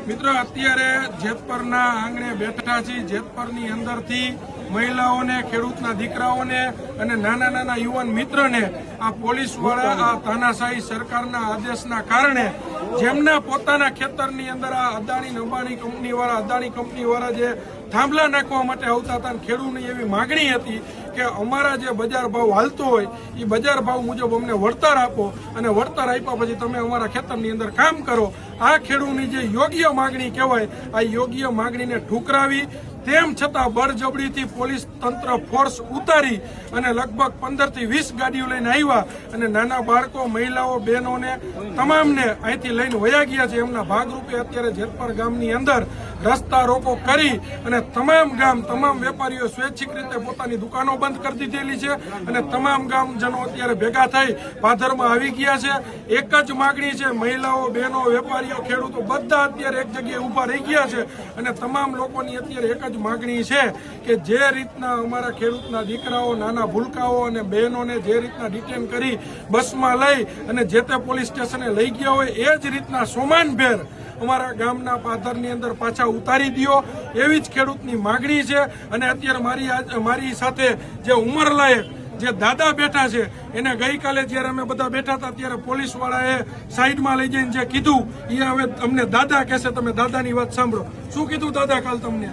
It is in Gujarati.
મિત્રો અત્યારે જેતપરના આંગણે બેઠા છીએ। જેતપરની અંદરથી મહિલાઓને, ખેડૂતના દીકરાઓને અને નાના નાના યુવાન મિત્રને આ પોલીસવાળા આ તાનાશાહી સરકારના આદેશના કારણે જેમના પોતાના ખેતરની અંદર આ અદાણી કંપનીવાળા જે થાંભલા નાખવા માટે આવતા હતા, ખેડૂતની એવી માગણી હતી કે અમારા જે બજાર ભાવ હાલતો હોય એ બજાર ભાવ મુજબ અમને વળતર આપો અને વળતર આપ્યા પછી તમે અમારા ખેતરની અંદર કામ કરો। આ ખેડૂતની જે યોગ્ય માગણી કહેવાય, આ યોગ્ય માગણીને ઠુકરાવી તેમ છતાં બળજબરીથી પોલીસ તંત્ર ફોર્સ ઉતારી અને લગભગ 15 થી 20 ગાડીઓ લઈને આવ્યા અને નાના બાળકો, મહિલાઓ, બહેનોને તમામને અહીંથી લઈને વયા ગયા છે। એમના ભાગરૂપે અત્યારે જેતપર ગામની અંદર રસ્તા રોકો કરી અને તમામ વેપારીઓ સ્વૈચ્છિક રીતે પોતાની દુકાનો બંધ કરી દીધેલી છે અને તમામ ગામજનો અત્યારે ભેગા થઈ પાદરમાં આવી ગયા છે। એક જ માગણી છે, મહિલાઓ, બહેનો, વેપારીઓ, ખેડૂતો બધા અત્યારે એક જગ્યાએ ઊભા રહી ગયા છે અને તમામ લોકોની અત્યારે એક જ માગણી છે કે જે રીતના અમારા ખેડૂતના દીકરાઓ, નાના ભૂલકાઓ અને બહેનોને જે રીતના ડિટેન કરી બસમાં લઈ અને જે તે પોલીસ સ્ટેશને લઈ ગયા હોય એ જ રીતના સોમાનભેર અમારા ગામના પાદરની અંદર પાછા ઉતારી દો, એવી જ ખેડૂતની માગણી છે। અને અત્યારે મારી સાથે જે ઉંમરલાયક જે દાદા બેઠા છે એને ગઈકાલે જ્યારે અમે બધા બેઠા હતા ત્યારે પોલીસવાળાએ સાઈડમાં લઈ જઈને જે કીધું એ હવે અમને દાદા કહેશે। તમે દાદાની વાત સાંભળો। શું કીધું દાદા કાલ તમને?